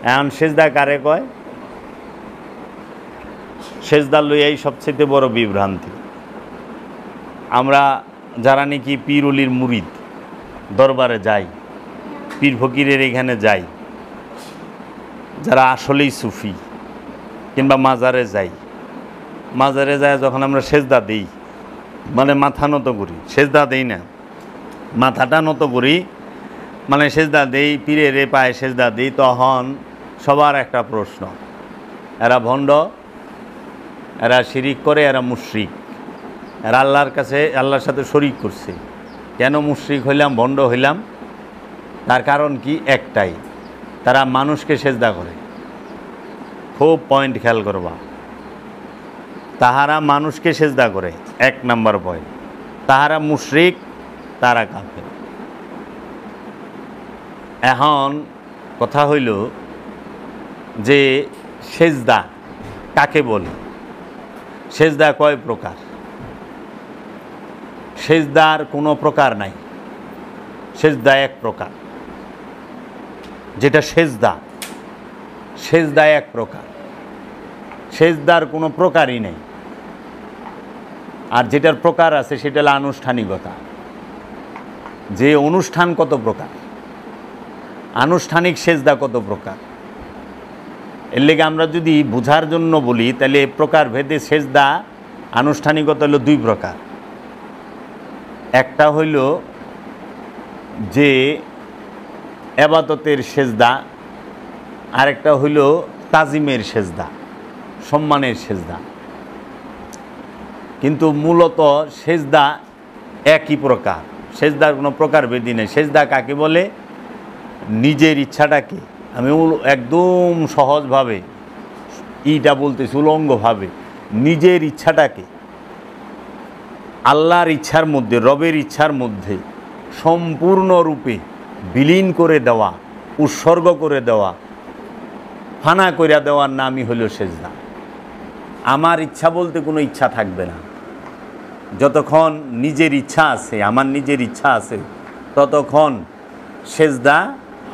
এখন সেজদা কারে কয়? সেজদা লইয়াই সবচেয়ে বড় বিভ্রান্তি। আমরা যারা নাকি পীর অলির মুরিদ দরবারে যাই, পীর ফকিরের এখানে যাই, যারা আসলেই সুফি, কিংবা মাজারে যাই, মাজারে যায় যখন আমরা সেজদা দিই, মানে মাথা নত করি, সেজদা দেই না, মাথাটা নত করি, মানে সেজদা দেই, পীরের পায়ে সেজদা দিই, তখন সবার একটা প্রশ্ন, এরা ভণ্ড, এরা শিরিক করে, এরা মুশরিক, এরা আল্লাহর কাছে আল্লাহর সাথে শরিক করছে। কেন মুশরিক হইলাম, ভণ্ড হইলাম? তার কারণ কি? একটাই, তারা মানুষকে সেজদা করে। খুব পয়েন্ট খেয়াল করবা, তাহারা মানুষকে সেজদা করে, 1 নাম্বার পয়েন্ট। তাহারা মুশরিক, তারা কাফের। এখন কথা হইল যে সেজদা কাকে বলে? সেজদা কয় প্রকার? সেজদার কোনো প্রকার নাই, সেজদা এক প্রকার। যেটা সেজদা, সেজদা এক প্রকার, সেজদার কোনো প্রকারই নেই। আর যেটার প্রকার আছে সেটা হলো আনুষ্ঠানিকতা। যে অনুষ্ঠান কত প্রকার, আনুষ্ঠানিক সেজদা কত প্রকার। এর লেগে আমরা যদি বোঝার জন্য বলি, তাহলে প্রকার ভেদে সেজদা আনুষ্ঠানিকতা হলো 2 প্রকার। একটা হইল যে ইবাদতের সেজদা, আরেকটা হইল তাজিমের সেজদা, সম্মানের সেজদা। কিন্তু মূলত সেজদা একই প্রকার, সেজদার কোনো প্রকার ভেদি নেই। সেজদা কাকে বলে? নিজের ইচ্ছাটাকে, আমি একদম সহজভাবে ইটা বলতেছি, উলঙ্গভাবে, নিজের ইচ্ছাটাকে আল্লাহর ইচ্ছার মধ্যে, রবের ইচ্ছার মধ্যে সম্পূর্ণরূপে বিলীন করে দেওয়া, উৎসর্গ করে দেওয়া, ফানা করে দেওয়ার নামই হলো সেজদা। আমার ইচ্ছা বলতে কোনো ইচ্ছা থাকবে না। যতক্ষণ নিজের ইচ্ছা আছে, আমার নিজের ইচ্ছা আছে, ততক্ষণ সেজদা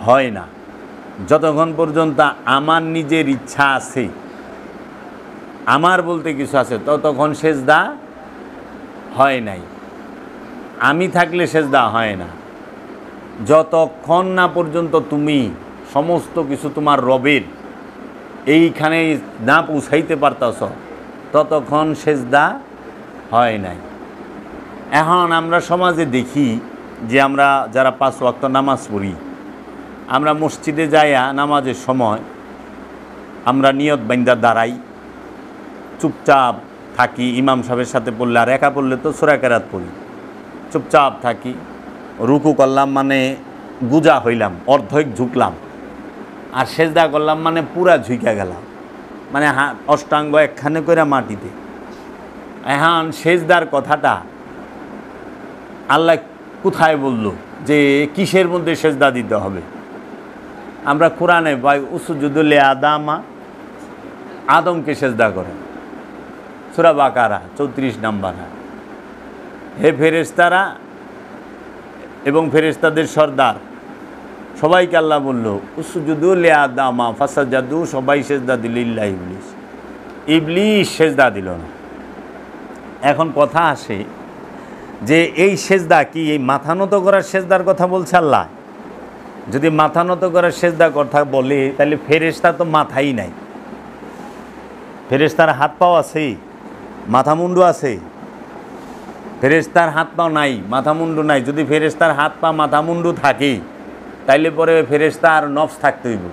হয় না। যতক্ষণ পর্যন্ত আমার নিজের ইচ্ছা আছে, আমার বলতে কিছু আছে, ততক্ষণ সেজদা হয় নাই। আমি থাকলে সেজদা হয় না। যতক্ষণ না পর্যন্ত তুমি সমস্ত কিছু তোমার রবের এইখানে না পৌঁছাইতে পারতাছ, ততক্ষণ সেজদা হয় নাই। এখন আমরা সমাজে দেখি যে আমরা যারা 5 ওয়াক্ত নামাজ পড়ি, আমরা মসজিদে যাইয়া নামাজের সময় আমরা নিয়ত বাইন্দা দাঁড়াই, চুপচাপ থাকি। ইমাম সাহেবের সাথে পড়লে, আর একা পড়লে তো সূরা কেরাত পড়ি, চুপচাপ থাকি। রুকু করলাম মানে গুজা হইলাম, অর্ধেক ঝুঁকলাম, আর সেজদা করলাম মানে পুরা ঝুঁকা গেলাম, মানে অষ্টাঙ্গ একখানে করে মাটিতে। এখন সেজদার কথাটা আল্লাহ কোথায় বলল যে কিসের মধ্যে সেজদা দিতে হবে? আমরা কোরআনে পাই উসজুদু লিআদামা, আদমকে সেজদা করেন, সূরা বাকারা 34 নম্বর। হে ফেরেশতারা এবং ফেরেশতাদের সর্দার সবাইকে আল্লাহ বলল উসজুদু লিআদামা ফাসাজাদু, সবাই সেজদা দিল ইল্লা ইবলিস। ইবলিস সেজদা দিল না। এখন কথা আসে যে এই সেজদা কি এই মাথা নত করার সেজদার কথা বলছে আল্লাহ? যদি মাথা নত করার সেজদার কথা বলে, তাহলে ফেরেশতা তো মাথাই নাই। ফেরেশতার হাত পাও আছে, মাথা মুন্ডু আছে? ফেরেশতার হাত পাও নাই, মাথা মুন্ডু নাই। যদি ফেরেশতার হাত পা মাথা মুন্ডু থাকে, তাইলে পরে ফেরেশতার নফস থাকতে হইব।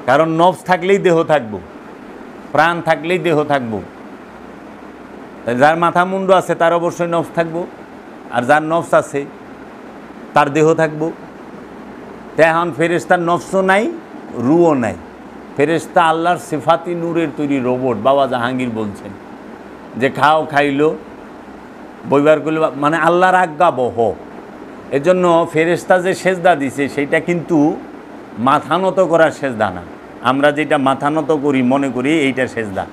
কারণ নফস থাকলেই দেহ থাকবো, প্রাণ থাকলেই দেহ থাকবো। যার মাথা মুন্ডু আছে তার অবশ্যই নফস থাকবো, আর যার নফস আছে তার দেহ থাকবো। এখন ফেরেশতার নফসও নাই, রুও নাই। ফেরেশতা আল্লাহর সিফাতি নূরের তৈরি রোবট। বাবা জাহাঙ্গীর বলছেন যে খাও খাইলো, বইবার করলো, মানে আল্লাহর আজ্ঞা বহ। এজন্য ফেরেশতা যে সেজদা দিছে সেইটা কিন্তু মাথা নত করার সেজদা না। আমরা যেটা মাথা নত করি মনে করি এইটা সেজদা।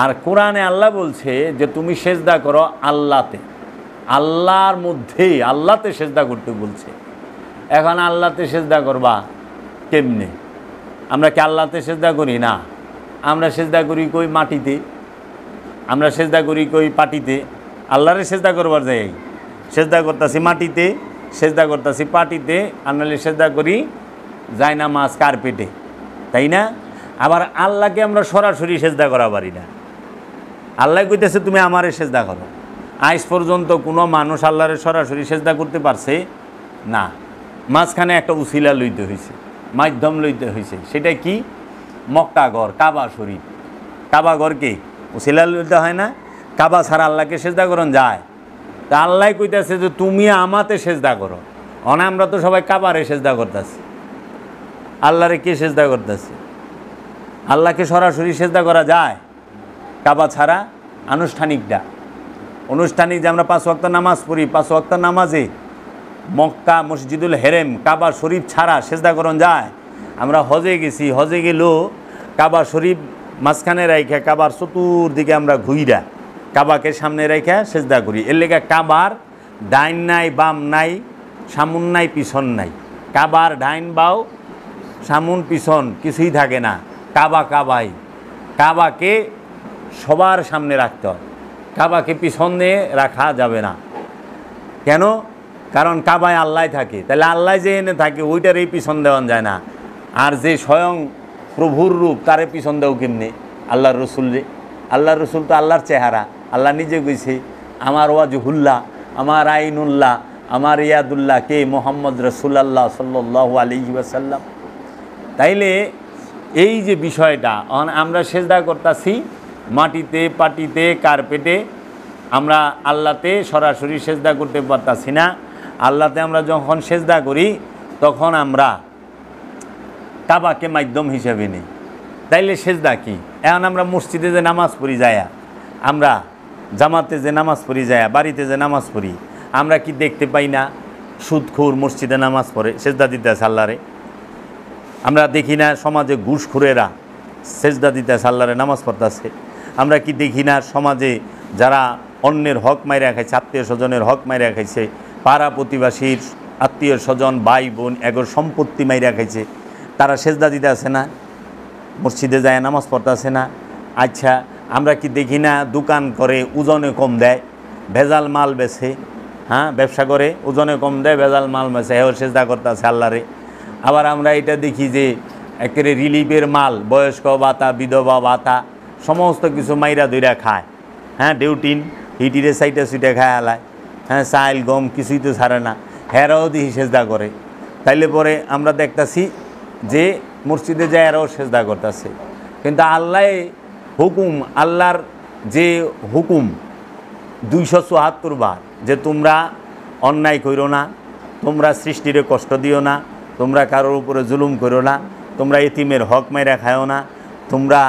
আর কোরআনে আল্লাহ বলছে যে তুমি সেজদা করো আল্লাহতে, আল্লাহর মধ্যে, আল্লাহতে সেজদা করতে বলছে। এখন আল্লাহতে সেজদা করবা কেমনে? আমরা কি আল্লাহতে সেজদা করি? না, আমরা সেজদা করি কই মাটিতে, আমরা সেজদা করি কই পাটিতে। আল্লাহরে সেজদা করবার যাই সেজদা করতেছি মাটিতে, সেজদা করতেছি পাটিতে, আর নাহলে সেজদা করি যায় না মাছ কার্পেটে, তাই না? আবার আল্লাহকে আমরা সরাসরি সেজদা করা পারি না। আল্লাহ কইতেছে তুমি আমারে সেজদা করো। আজ পর্যন্ত কোনো মানুষ আল্লাহরে সরাসরি সেজদা করতে পারছে না। মাঝখানে একটা উসিলা লইতে হয়েছে, মাধ্যম লইতে হয়েছে। সেটা কি? মক্কা ঘর, কাবা শরীফ। কাবা ঘরকে উসিলা লইতে হয় না? কাবা ছাড়া আল্লাহকে সেজদা করন যায়? তা আল্লাহ কইতেছে যে তুমি আমাতে সেজদা করো। অনা আমরা তো সবাই কাবারে সেজদা করতেছি, আল্লাহরে কে সেজদা করতেছে? আল্লাহকে সরাসরি সেজদা করা যায় কাবা ছাড়া? আনুষ্ঠানিক যে আমরা 5 ওয়াক্ত নামাজ পড়ি, 5 ওয়াক্ত নামাজে মক্কা মসজিদুল হেরেম কাবা শরীফ ছাড়া সেজদা করন যায়? আমরা হজে গেছি, হজে গেলেও কাবা শরীফ মাঝখানে রাইখা কাবার চতুর্দিকে আমরা ঘুইরা কাবাকে সামনে রাইখা সেজদা করি। এর লেগে কাবার ডাইন নাই, বাম নাই, সামুন নাই, পিছন নাই। কাবার ডাইন বাও, সামুন পিছন কিছুই থাকে না। কাবা কাবাই। কাবাকে সবার সামনে রাখতে হয়, কাবাকে পিছনে রাখা যাবে না। কেন? কারণ কাবায় আল্লাহ থাকে, তাহলে আল্লাহ যে এনে থাকে ওইটারই পিছন দেওয়া যায় না। আর যে স্বয়ং প্রভুর রূপ তারে পিছন দেও কেমনি? আল্লাহর রসুল রে। আল্লাহর রসুল তো আল্লাহর চেহারা। আল্লাহ নিজে কইছে আমার ওয়াজহুল্লাহ, আমার আইনুল্লাহ, আমার ইয়াদুল্লাহ কে? মোহাম্মদ রসুল্লাহ সাল্লাল্লাহু আলাইহি ওয়াসাল্লাম। তাইলে এই যে বিষয়টা আমরা সেজদা করতেছি মাটিতে, পাটিতে, কার্পেটে, আমরা আল্লাহতে সরাসরি সেজদা করতে পারতাছি না। আল্লাহতে আমরা যখন সেজদা করি তখন আমরা কাবাকে মাধ্যম হিসেবে নিই। তাইলে সেজদা কি? এখন আমরা মসজিদে যে নামাজ পড়ি যায়া, আমরা জামাতে যে নামাজ পড়ি যায়া, বাড়িতে যে নামাজ পড়ি, আমরা কি দেখতে পাই না সুদখোর মসজিদে নামাজ পড়ে সেজদা দিতেছে আল্লাহরে? আমরা দেখি না সমাজে ঘুষখোরেরা সেজদা দিতেছে আল্লাহরে, নামাজ পড়তেছে? আমরা কি দেখি না সমাজে যারা অন্যের হক মাইরা খাইছে, আত্মীয় স্বজনের হক মাইরা খাইছে, পাড়া প্রতিবাসীর আত্মীয় স্বজন ভাই বোন এগোর সম্পত্তি মাইরা খাইছে, তারা সেজদা দিতে আসে না? মসজিদে যায় নামাজ পড়তেছে না? আচ্ছা, আমরা কি দেখি না দোকান করে ওজনে কম দেয়, ভেজাল মাল বেছে, হ্যাঁ ব্যবসা করে ওজনে কম দেয়, ভেজাল মাল বেছে, এও সেজদা করতেছে আল্লাহরে? আবার আমরা এটা দেখি যে একেবারে রিলিফের মাল, বয়স্ক ভাতা, বিধবা ভাতা, সমস্ত কিছু মাইরা দইরা খায়, হ্যাঁ ডিউটিন হিটিরে সাইটে সুইটে খায় আলায়, হ্যাঁ চাইল গম কিছুই তো ছাড়ে না, হেরাও দিহি সেজদা করে। তাইলে পরে আমরা দেখতেছি যে মসজিদে যায় এরাও সেজদা করতেছে। কিন্তু আল্লাহ হুকুম, আল্লাহর যে হুকুম 274 বার যে তোমরা অন্যায় করো না, তোমরা সৃষ্টিরে কষ্ট দিও না, তোমরা কারোর উপরে জুলুম করো না, তোমরা এতিমের হক মাইরা খায়ও না, তোমরা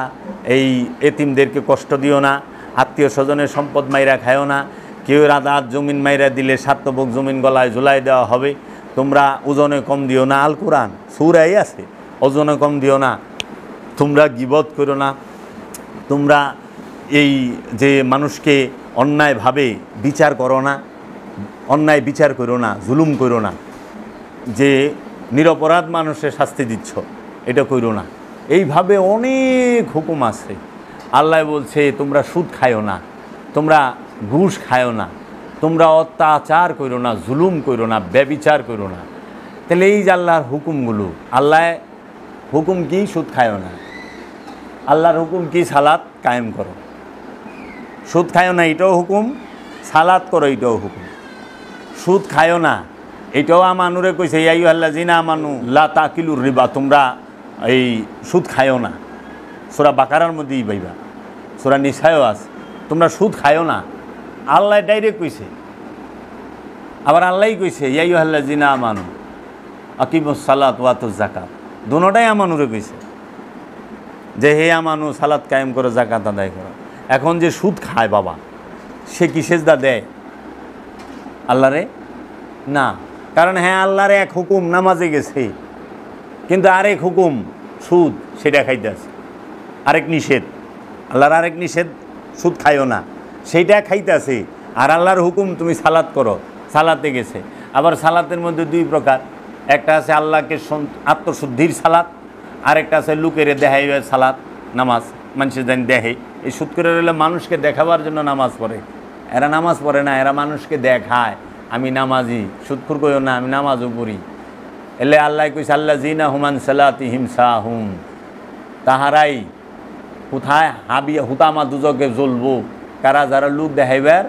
এই এতিমদেরকে কষ্ট দিও না, আত্মীয় স্বজনের সম্পদ মাইরা খায়ও না, কেউ রাত জমিন মাইরা দিলে স্বার্থভোগ জমিন গলায় ঝুলাই দেওয়া হবে, তোমরা ওজনে কম দিও না, আল কোরআন সূরায় আছে, ওজনে কম দিও না, তোমরা গীবত করো না, তোমরা এই যে মানুষকে অন্যায়ভাবে বিচার করো না, অন্যায় বিচার করো না, জুলুম করো না, যে নিরপরাধ মানুষের শাস্তি দিচ্ছ এটা করো না। এইভাবে অনেক হুকুম আছে। আল্লাহ বলছে তোমরা সুদ খায়ও না, তোমরা ঘুষ খায়ও না, তোমরা অত্যাচার করো না, জুলুম করো না, ব্যভিচার করো না। তাহলে এই যে আল্লাহর হুকুমগুলো, আল্লাহ হুকুম কি? সুদ খায়ও না। আল্লাহর হুকুম কি? সালাত কায়েম করো। সুদ খায়ও না এটাও হুকুম, সালাত করো এটাও হুকুম। সুদ খায়ও না এটাও আমানুরে কইছে ইয়া আইয়ুহাল্লাযিনা আমানু লা তাকিলুর রিবা, তোমরা এই সুদ খায়ও না। সূরা বাকারার মধ্যেই পাইবা, সূরা নিসায়ও আছে, তোমরা সুদ খায়ও না। আল্লাহ ডাইরেক্ট কইছে। আবার আল্লাহই কইছে ইয়া আইয়ুহাল্লাযিনা আমানু আকিমুস সালাত ওয়া আতুজ যাকাত, দুটোটাই আমানুরে কইছে যে হে আমানু সালাত কায়েম করো, যাকাত আদায় করো। এখন যে সুদ খায় বাবা, সে কি সেজদা দেয় আল্লাহরে? না। কারণ হ্যাঁ আল্লাহর এক হুকুম নামাজে গেছে, কিন্তু আরেক হুকুম সুদ, সেটা খাইতেছে। আরেক নিষেধ, আল্লাহর আরেক নিষেধ সুদ খাইও না, সেইটা খাইতেছে। আর আল্লাহর হুকুম তুমি সালাত করো, সালাতে গেছে। আবার সালাতের মধ্যে দুই প্রকার, একটা আছে আল্লাহকে আত্মশুদ্ধির সালাত, আরেকটা আছে লুকেরে দেখাই সালাত নামাজ, মানুষের জানি দেখে। এই সুৎখোরের হলে মানুষকে দেখাবার জন্য নামাজ পড়ে, এরা নামাজ পড়ে না, এরা মানুষকে দেখায় আমি নামাজি। সুৎখোর কইও না, আমি নামাজও পড়ি। এলে আল্লাহ কইছে আল্লাহ জিনা হুমান সালাতিহিম সাহুম, তাহারাই কোথায় হাবিয়া হুতামা দুজকে জ্বলবো, কারা যারা লোক দেখাইবার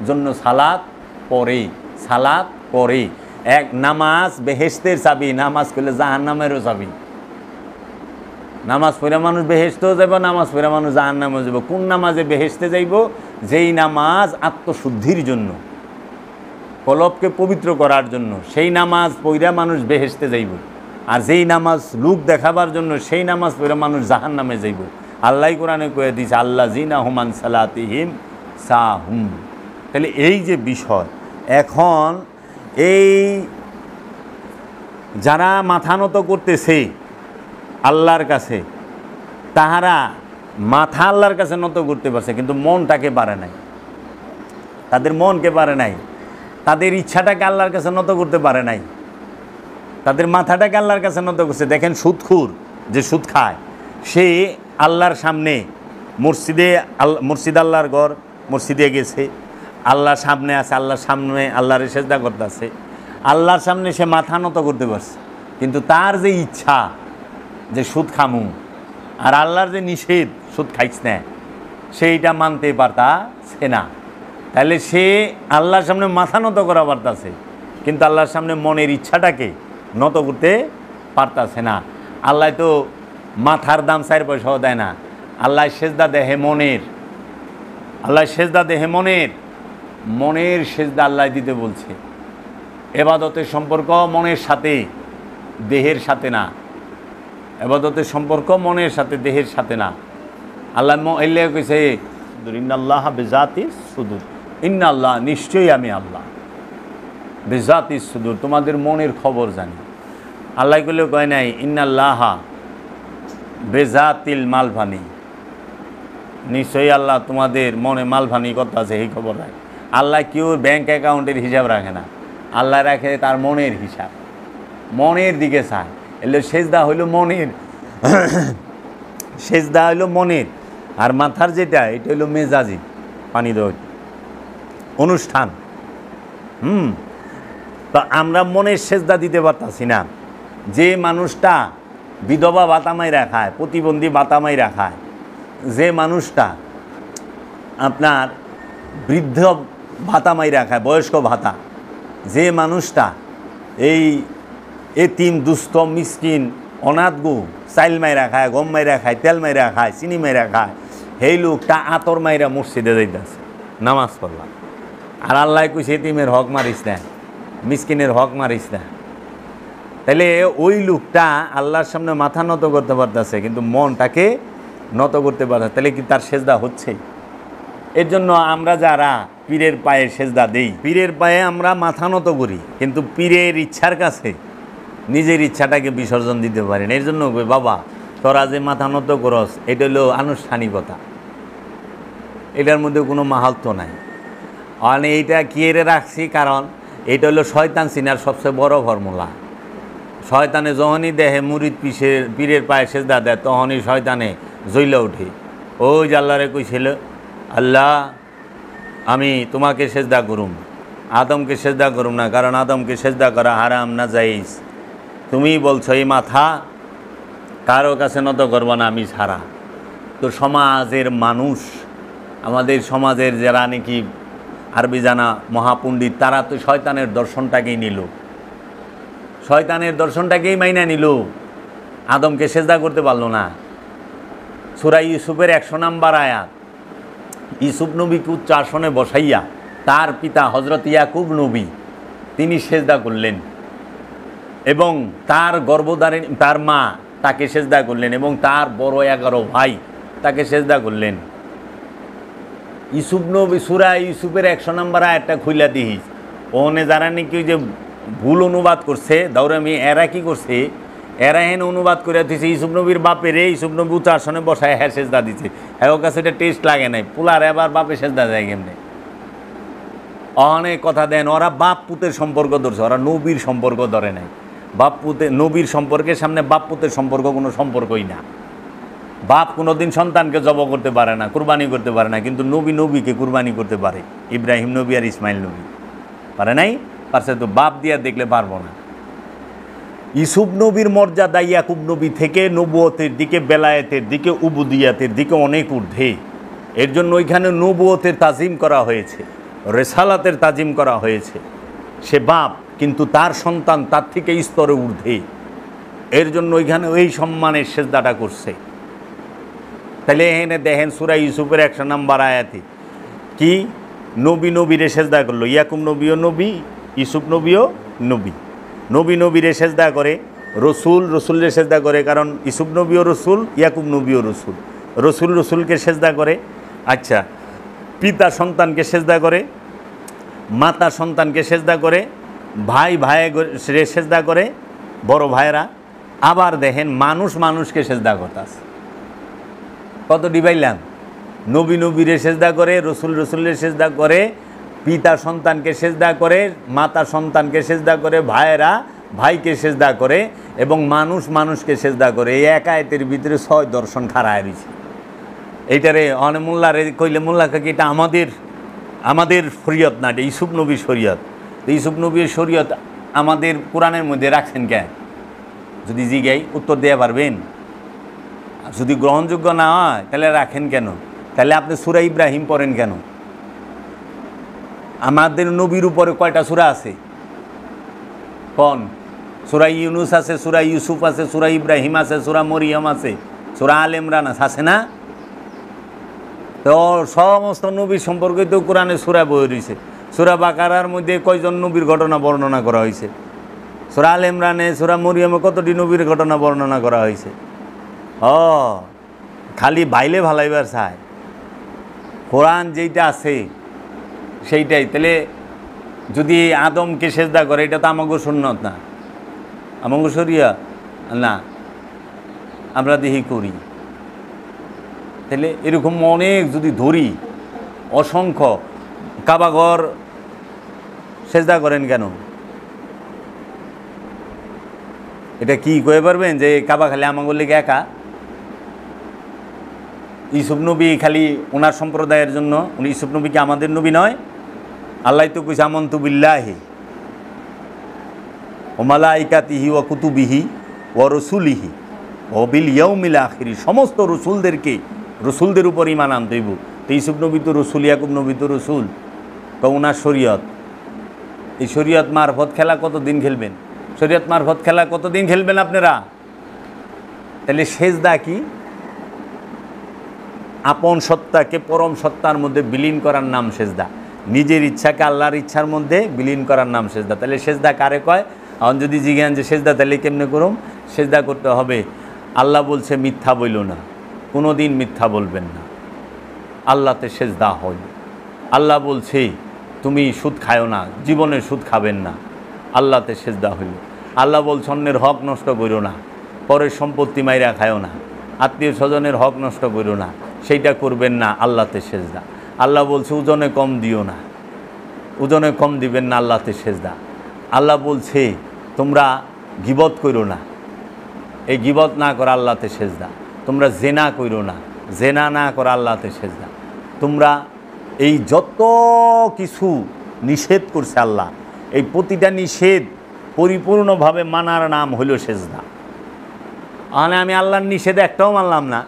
জন্য সালাত পড়ে, সালাত পড়ে। এক নামাজ বেহেশতের চাবি, নামাজ করলে জাহান্নামেরও চাবি। নামাজ পড়ে মানুষ বেহেশতেও যাব, নামাজ পড়ে মানুষ জাহান্নামেও যাব। কোন নামাজে বেহেশতে যাইব? যেই নামাজ আত্মশুদ্ধির জন্য, কলবকে পবিত্র করার জন্য, সেই নামাজ পড়ে মানুষ বেহেশতে যাইব। আর যেই নামাজ লোক দেখাবার জন্য, সেই নামাজ পড়ে মানুষ জাহান্নামে যাইব। আল্লাহ কোরআনে কয়ে দিয়েছে আল্লাহ জিনা হুমান সালাতিহিম সাহুম। তাহলে এই যে বিষয়, এখন এই যারা মাথা নত করতেছে আল্লাহর কাছে, তাহারা মাথা আল্লাহর কাছে নত করতে পারছে, কিন্তু মনটাকে পারে নাই। তাদের মনকে পারে নাই, তাদের ইচ্ছাটাকে আল্লাহর কাছে নত করতে পারে নাই, তাদের মাথাটাকে আল্লাহর কাছে নত করছে। দেখেন সুদখোর যে সুদ খায়, সে আল্লাহর সামনে মসজিদ আল্লাহর ঘর, মসজিদে গেছে, আল্লাহর সামনে আছে, আল্লাহর সামনে আল্লাহর সেজদা করতেছে, আল্লাহর সামনে সে মাথা নত করতে পারছে। কিন্তু তার যে ইচ্ছা যে সুদ খামু, আর আল্লাহর যে নিষেধ সুদ খাইছ না, সেইটা মানতে পারতাছে না। তাহলে সে আল্লাহর সামনে মাথা নত করা পারতাছে, কিন্তু আল্লাহর সামনে মনের ইচ্ছাটাকে নত করতে পারতাছে না। আল্লাহ তো মাথার দাম 4 পয়সাও দেয় না, আল্লাহ সেজদা দেহে মনের, আল্লাহ সেজদা দেহে মনের, মনের সেজদা আল্লাহ দিতে বলছে। এবাদতের সম্পর্ক মনের সাথে, দেহের সাথে না। এবাদতের সম্পর্ক মনের সাথে, দেহের সাথে না। আল্লাহ এলে কইছে ইন্নাল্লাহ বিজাতি সুদূর, ইন্নাল্লাহ নিশ্চয়ই আমি আল্লাহ বিজাতি সুদূর, তোমাদের মনের খবর জানি। আল্লাহ কইলেও কয় নাই ইন্নাল্লাহ বেজাতিল মালভানি, নিশ্চয়ই আল্লাহ তোমাদের মনে মালভানি কথা আছে, এই খবর রাখে। আল্লাহ কেউ ব্যাংক অ্যাকাউন্টের হিসাব রাখে না, আল্লাহ রাখে তার মনের হিসাব, মনের দিকে চায়। এলে সেজদা হইল মনের, সেজদা হইল মনের। আর মাথার যেটা, এটা হইল মেজাজি, পানি দেওয়া অনুষ্ঠান। তো আমরা মনের সেজদা দিতে পারতাছি না। যে মানুষটা বিধবা ভাতামাই রাখায়, প্রতিবন্ধী ভাতামাই রাখায়, যে মানুষটা আপনার বৃদ্ধ ভাতামাই রাখায়, বয়স্ক ভাতা, যে মানুষটা এই এতিম দুস্থ মিসকিন অনাথ গো চাইল মাইরা খায়, গম মাইরা খায়, তেল মাইরা খায়, চিনি মাইরা খায়, সেই লোকটা আতর মাইরা মসজিদে যাইতেছে, নামাজ পড়লাম। আর আল্লাহ কইছে এতিমের হক মারিস না, মিসকিনের হক মারিস না। তাহলে ওই লোকটা আল্লাহর সামনে মাথা নত করতে পারতেছে, কিন্তু মনটাকে নত করতে পারছে। তাহলে কি তার সেজদা হচ্ছে? এর জন্য আমরা যারা পীরের পায়ে সেজদা দেই, পীরের পায়ে আমরা মাথা নত করি, কিন্তু পীরের ইচ্ছার কাছে নিজের ইচ্ছাটাকে বিসর্জন দিতে পারি না। এর জন্য বাবা তোরা যে মাথা নত করস, এটা হলো আনুষ্ঠানিকতা, এটার মধ্যে কোনো মাহাত্ম্য নাই। আর এইটা কিয়েরে রাখছি, কারণ এটা হলো শয়তান চিনার সবচেয়ে বড় ফর্মুলা। শয়তানে যখনই দেহে মুরিদ পীরের পায়ে সেজদা দেয়, তখনই শয়তানে জ্বলে ওঠে। ওই যে আল্লাহরে কইছিল আল্লাহ আমি তোমাকে সেজদা করুম, আদমকে সেজদা করুম না, কারণ আদমকে সেজদা করা হারাম না জায়েজ। তুমি বলছো এই মাথা কারো কাছে নত করবো না আমি ছাড়া। তো সমাজের মানুষ, আমাদের সমাজের যারা নাকি আরবি জানা মহাপণ্ডিত, তারা তো শয়তানের দর্শনটাকেই নিল, শয়তানের দর্শনটাকেই মাইনা নিল, আদমকে সেজদা করতে পারলো না। সূরা ইউসুফের 100 নম্বর আয়াত, ইউসুফ নবীকে উচ্চ আসনে বসাইয়া তার পিতা হজরত ইয়াকুব নবী তিনি সেজদা করলেন, এবং তার গর্ভধারিণী তার মা তাকে সেজদা করলেন, এবং তার বড় 11 ভাই তাকে সেজদা করলেন। ইউসুফ নবী সূরা ইউসুফের 100 নম্বর আয়াতটা খুইলা দিস, ওখানে যারা নাকি ওই যে ভুল অনুবাদ করছে দাউরামি, এরা কি করছে, এরা হেন অনুবাদ করে দিয়েছে ইউসুফ নবীর বাপের, ইউসুফ নবী উচ্চ আসনে বসায় হ্যাঁ সেজদা দিচ্ছে। হ্যাঁ কাছে এটা টেস্ট লাগে নাই, পুলার এবার বাপে সেজদা যায় কেমনে? অনেক কথা দেন, ওরা বাপ পুতের সম্পর্ক ধরছে, ওরা নবীর সম্পর্ক ধরে নাই। বাপ পুতে নবীর সম্পর্কের সামনে বাপ পুতের সম্পর্ক কোনো সম্পর্কই না। বাপ কোনোদিন সন্তানকে জব করতে পারে না, কুরবানি করতে পারে না, কিন্তু নবী নবীকে কুরবানি করতে পারে। ইব্রাহিম নবী আর ইসমাইল নবী পারে নাই, পারছে তো, বাপ দিয়া দেখলে পারবো না। ইউসুফ নবীর মর্যাদা ইয়াকুব নবী থেকে নবুয়তের দিকে, বেলায়েতের দিকে, উবুদিয়াতের দিকে অনেক ঊর্ধ্বে। এর জন্য ওইখানে নবুয়তের তাজিম করা হয়েছে, রেসালাতের তাজিম করা হয়েছে। সে বাপ, কিন্তু তার সন্তান তার থেকে স্তরে ঊর্ধ্বে। এর জন্য ওইখানে ওই সম্মানের সেজদাটা করছে। তাহলে এখানে দেখেন সূরা ইউসুফের 100 নম্বর আয়াতে কি নবী নবীরে সেজদা করলো। ইয়াকুব নবীও নবী, ইউসুফ নবীও নবী। নবী নবীরে সেজদা করে, রসুল রসুলরে সেজদা করে, কারণ ইউসুফ নবীও রসুল, ইয়াকুব নবীও রসুল। রসুল রসুলকে সেজদা করে। আচ্ছা, পিতা সন্তানকে সেজদা করে, মাতা সন্তানকে সেজদা করে, ভাই ভাইয়ে সেজদা করে, বড় ভাইয়েরা। আবার দেখেন মানুষ মানুষকে সেজদা করতেছে। কত ডিবাইলাম, নবী নবীরে সেজদা করে, রসুল রসুলের সেজদা করে, পিতা সন্তানকে সেজদা করে, মাতা সন্তানকে সেজদা করে, ভাইয়েরা ভাইকে সেজদা করে, এবং মানুষ মানুষকে সেজদা করে। এই এক আয়াতের ভিতরে 6 দর্শন খাড়ায় রয়েছে। এইটারে অনে মোল্লারে কইলে মোল্লা কাকি এটা আমাদের শরীয়ত না, এটা ইউসুফ নবীর শরীয়ত। ইউসুফ নবীর শরীয়ত আমাদের কোরআনের মধ্যে রাখছেন কেন? যদি জিগাই উত্তর দেওয়া পারবেন? যদি গ্রহণযোগ্য না হয় তাহলে রাখেন কেন? তাহলে আপনি সূরা ইব্রাহিম পড়েন কেন? আমাদের নবীর উপরে কয়টা সূরা আছে কোন? সূরা ইউনুস আছে, সূরা ইউসুফ আছে, সূরা ইব্রাহিম আছে, সূরা মরিয়ম আছে, সূরা আল ইমরান আছে না? তো সমস্ত নবীর সম্পর্কে তো কোরআনে সূরা বই রয়েছে। সূরা বাকারার মধ্যে কয়জন নবীর ঘটনা বর্ণনা করা হয়েছে? সূরা আল ইমরানে, সূরা মরিয়মে কতটি নবীর ঘটনা বর্ণনা করা হয়েছে? ও খালি বাইলে ভালাইবার চায়, কোরআন যেইটা আছে সেইটাই। তাহলে যদি আদমকে সেজদা করে, এটা তো আমাগো সুন্নত না, আমাগো শরিয়া না, আমরা দেখি করি। তাহলে এরকম অনেক যদি ধরি, অসংখ্য। কাবাঘর সেজদা করেন কেন? এটা কি কয়ে পারবেন যে কাবা খালি আমাগো লেগে একা? ইউসুফ নবী খালি ওনার সম্প্রদায়ের জন্য? উনি ইউসুফ নবী কি আমাদের নবী নয়? আল্লাহ তো কইছে আমানতু বিল্লাহি ওয়া মালাইকাতিহি ওয়া কুতুবিহি ওয়া রাসূলিহি ওয়া বিল ইয়াউমিল আখির। সমস্ত রসুলদের উপর ঈমান আনতে হইব। তো ইউসুফ নবী তো রসুল, ইয়াকুব নবী তো রসুল। তো ওনার শরীয়ত, এই শরীয়ত মারফত খেলা কতদিন খেলবেন? শরীয়ত মারফত খেলা কতদিন খেলবেন আপনারা? তাহলে সেজদা কি? আপন সত্তাকে পরম সত্তার মধ্যে বিলীন করার নাম সেজদা। নিজের ইচ্ছাকে আল্লাহর ইচ্ছার মধ্যে বিলীন করার নাম সেজদা। তাহলে সেজদা কারে কয়? এখন যদি জিজ্ঞান যে সেজদা তাহলে কেমনে করুম? সেজদা করতে হবে, আল্লাহ বলছে মিথ্যা বইল না, কোনো দিন মিথ্যা বলবেন না, আল্লাহতে সেজদা হয়। আল্লাহ বলছে তুমি সুদ খায়ও না, জীবনে সুদ খাবেন না, আল্লাহতে সেজদা হইল। আল্লাহ বলছে অন্যের হক নষ্ট করো না, পরের সম্পত্তি মাইরা খায়ও না, আত্মীয় স্বজনের হক নষ্ট করো না, সেইটা করবেন না, আল্লাহতে সেজদা। আল্লাহ বলছে ওজনে কম দিও না, ওজনে কম দিবেন না, আল্লাহতে সেজদা। আল্লাহ বলছে তোমরা গীবত করো না, এই গীবত না করা আল্লাহতে সেজদা। তোমরা জেনা করো না, জেনা না করা আল্লাহতে সেজদা। তোমরা এই যত কিছু নিষেধ করছে আল্লাহ, এই প্রতিটা নিষেধ পরিপূর্ণভাবে মানার নাম হইল সেজদা। মানে আমি আল্লাহর নিষেধ একটাও মানলাম না,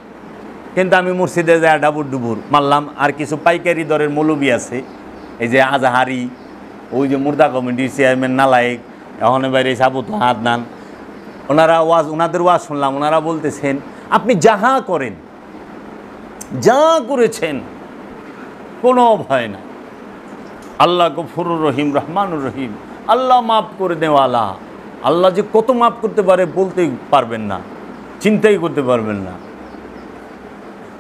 কিন্তু আমি মসজিদে যায় ডাবুর ডুবুর মানলাম। আর কিছু পাইকারি দরের মৌলবি আছে, এই যে আজাহারি, ওই যে মুর্দা কমিটির চেয়ারম্যান নালায়েক, এখন বাইরে সাবুত আদনান, ওনাদের ওয়াজ শুনলাম। ওনারা বলতেছেন আপনি যাহা করেন, যা করেছেন কোনো ভয় না, আল্লাহ গফুরুর রহিম, রহমানুর রহিম, আল্লাহ মাফ করে দেওয়ালা। আল্লাহ যে কত মাফ করতে পারে বলতেই পারবেন না, চিন্তাই করতে পারবেন না।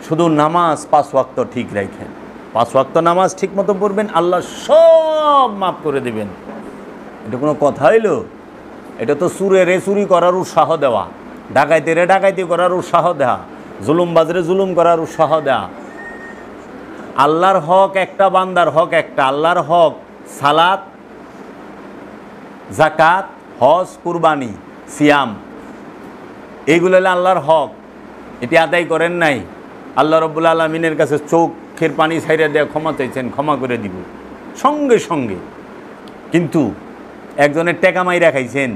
শুধু নামাজ 5 ওয়াক্ত ঠিক রাখেন, 5 ওয়াক্ত নামাজ ঠিক মতো পড়বেন, আল্লাহ সব মাফ করে দেবেন। এটা কোনো কথা হইল? এটা তো চুরেরে চুরি করার উৎসাহ দেওয়া, ডাকাইতেরে ডাকাইতি করার উৎসাহ দেওয়া, জুলুমবাজরে জুলুম করার উৎসাহ দেওয়া। আল্লাহর হক একটা, বান্দার হক একটা। আল্লাহর হক সালাত, জাকাত, হজ, কুরবানি, সিয়াম, এইগুলো হলো আল্লাহর হক, এটি আদায় করেন নাই। আল্লাহ রাব্বুল আলামিনের কাছে চোখের পানি ছাইড়া দেয়া ক্ষমা চাইছেন, ক্ষমা করে দিব সঙ্গে সঙ্গে। কিন্তু একজনের টেকা মাইরা খাইছেন,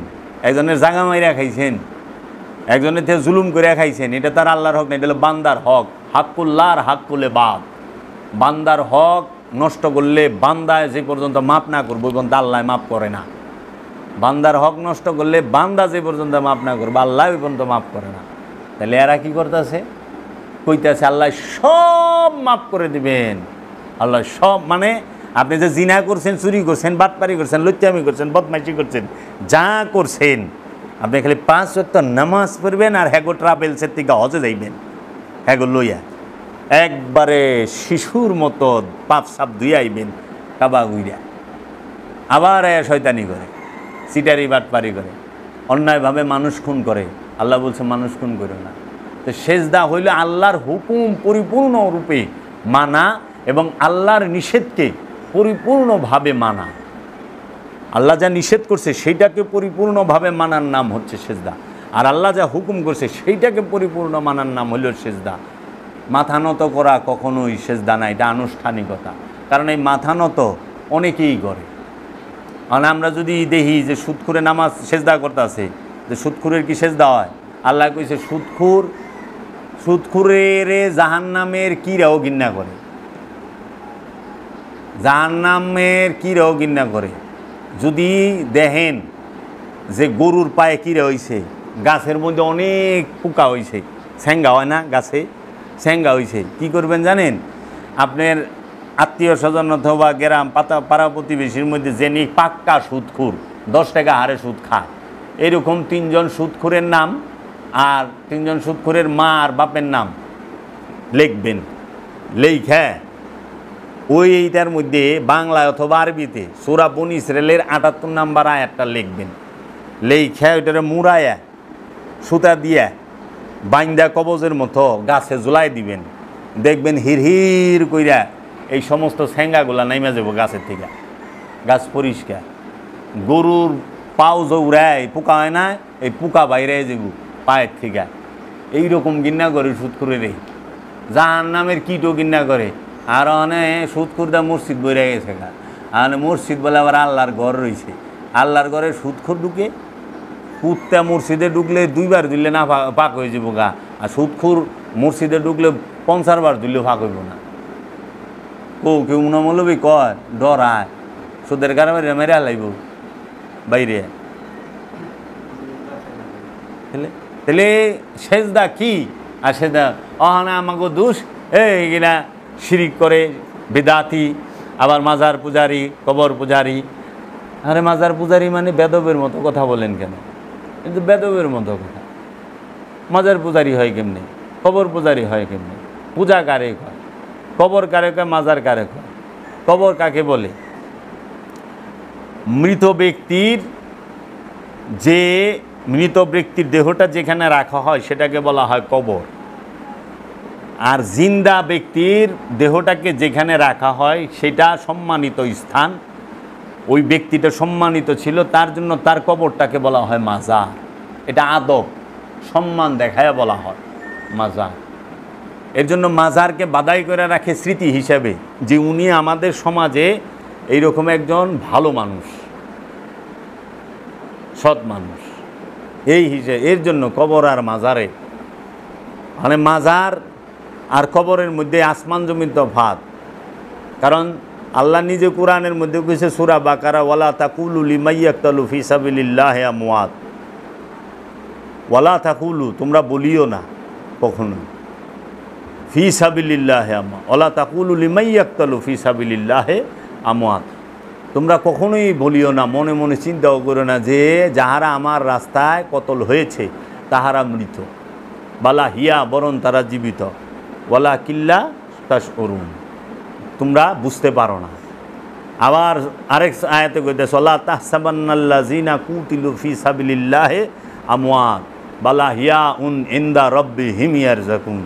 একজনের জাগা মাইরা খাইছেন, একজনের থেকে জুলুম করে খাইছেন, এটা তার আল্লাহর হক না, এটা হলো বান্দার হক। হাক্কুল্লাহর হাক্কুলে বাদ, বান্দার হক নষ্ট করলে বান্দায় যে পর্যন্ত মাপ না করবো পর্যন্ত আল্লাহ মাপ করে না। বান্দার হক নষ্ট করলে বান্দা যে পর্যন্ত মাপ না করবো আল্লাহ ওই পর্যন্ত মাপ করে না। তাহলে এরা কি করতেছে? কইতেছে আল্লাহ সব মাপ করে দিবেন। আল্লাহ সব মানে আপনি যে জিনা করছেন, চুরি করছেন, বাটপারি করছেন, লুচ্চামি করছেন, বদমাইশি করছেন, যা করছেন, আপনি খালি 5 ওয়াক্ত নামাজ পড়বেন আর হ্যাগো ট্রাভেলসের থেকে হজে যাইবেন, হ্যাগো লইয়া একবারে শিশুর মতো পাপ সাপ ধুয়ে আইবেন কাবা গুইরা। আবার শয়তানি করে, সিটারি বাটপারি করে, অন্যায়ভাবে মানুষ খুন করে। আল্লাহ বলছে মানুষ খুন করে না। তো সেজদা হইল আল্লাহর হুকুম পরিপূর্ণ রূপে মানা এবং আল্লাহর নিষেধকে পরিপূর্ণভাবে মানা। আল্লাহ যা নিষেধ করছে সেইটাকে পরিপূর্ণভাবে মানার নাম হচ্ছে সেজদা, আর আল্লাহ যা হুকুম করছে সেইটাকে পরিপূর্ণ মানার নাম হইল সেজদা। মাথা নত করা কখনোই সেজদা না, এটা আনুষ্ঠানিকতা। কারণ এই মাথা নত অনেকেই করে। মানে আমরা যদি দেখি যে সুদখুরে নামাজ সেজদা করতে আছে, যে সুদখুরের কি সেজদা হয়? আল্লাহ কইছে সুদখুরের জাহান্নামের কিরাও ঘৃণা করে, জাহান্নামের কিরাও ঘৃণা করে। যদি দেখেন যে গরুর পায়ে কিরা হয়েছে, গাছের মধ্যে অনেক পোকা হয়েছে, স্যাঙ্গা হয় না গাছে, স্যাঙ্গা হয়েছে, কি করবেন জানেন? আপনার আত্মীয় স্বজন অথবা গ্রাম পাড়া প্রতিবেশীর মধ্যে যিনি পাক্কা সুদখুর, 10 টাকা হারে সুদ খায়, এরকম 3 জন সুদখুরের নাম আর 3 জন সুদখুরের মা আর বাপের নাম লিখবেন। লেখা ওই এইটার মধ্যে বাংলায় অথবা আরবিতে সূরা বনী ইসরাইলের 78 নম্বর আয়াতটা লিখবেন। লেখা ওইটারে মুড়ায়া সুতা দিয়া বাইন্দা কবজের মতো গাছে ঝুলাই দিবেন। দেখবেন হির কইরা এই সমস্ত স্যাঙ্গাগুলা নাইমা যাব গাছের থেকে, গাছ পরিষ্কার। গরুর পাও জৌড়ায় পোকা হয় না, এই পোকা বাইরে যাব পায়ের থেকে। এইরকম ঘৃণা করে সুদখুরের, জাহান্নামের কীটও ঘৃণা করে। আর অনেক সুদখুরদা মসজিদ বইরা গেছে গা, আর মসজিদ বলে আবার আল্লাহর ঘর রয়েছে, আল্লাহর ঘরে সুদখুর ঢুকে। কুত্তা মসজিদে ঢুকলে 2 বার দিলে না পাক হয়ে যাব গা, আর সুদখুর মসজিদে ঢুকলে 50 বার দিলেও ফাঁক হইব না। কেউ মৌলবী কয় ডরায় সুদের কারণে মেরে লাইব বাইরে। তাহলে সেজদা কি? আর সেজদা অহনা আমাকে দোষ, এইগুলা শিরিক করে বেদাতি, আবার মাজার পূজারি, কবর পূজারি। আরে মাজার পূজারি মানে বেদবের মতো কথা বলেন কেন? কিন্তু বেদবের মতো কথা। মাজার পূজারি হয় কেমনে? কবর পূজারি হয় কেমনে? পূজা কারে হয়? কবর কারে কয়? মাজার কারে কয়? কবর কাকে বলে? মৃত ব্যক্তির দেহটা যেখানে রাখা হয় সেটাকে বলা হয় কবর। আর জিন্দা ব্যক্তির দেহটাকে যেখানে রাখা হয় সেটা সম্মানিত স্থান। ওই ব্যক্তিটা সম্মানিত ছিল, তার জন্য তার কবরটাকে বলা হয় মাজার। এটা আদব, সম্মান দেখায় বলা হয় মাজার। এর জন্য মাজারকে বাদাই করে রাখে স্মৃতি হিসাবে যে উনি আমাদের সমাজে এইরকম একজন ভালো মানুষ, সৎ মানুষ, এই হিসেবে। এর জন্য কবর আর মাজারে, মানে মাজার আর কবরের মধ্যে আসমান জমির তফাৎ। কারণ আল্লাহ নিজে কোরআনের মধ্যে কইছে সূরা বাকারা, ওয়ালা তাকুলু লিমান ইয়াকতালু ফি সাবিলিল্লাহি আমওয়াত, ওয়ালা তাকুলু, তোমরা বলিও না কখনো ফি সাবিলিল্লাহি আমওয়াত, ওয়ালা তাকুলু লিমান ইয়াকতালু ফি সাবিলিল্লাহি আমওয়াত, তোমরা কখনোই বলিও না, মনে মনে চিন্তাও করো না যে যাহারা আমার রাস্তায় কতল হয়েছে তাহারা মৃত, বালা হিয়া, বরং তারা জীবিত, ওয়ালা কিল্লা তাশউরুন, তোমরা বুঝতে পারো না। আবার আরেক আয়াতে কইতেছে ওয়ালা তাহসাবান্নাল্লাযিনা কুতিলু ফি সাবিলিল্লাহি আমওয়াত বালা হিয়া উন ইনদা রাব্বিহিম ইয়ারযাকুন,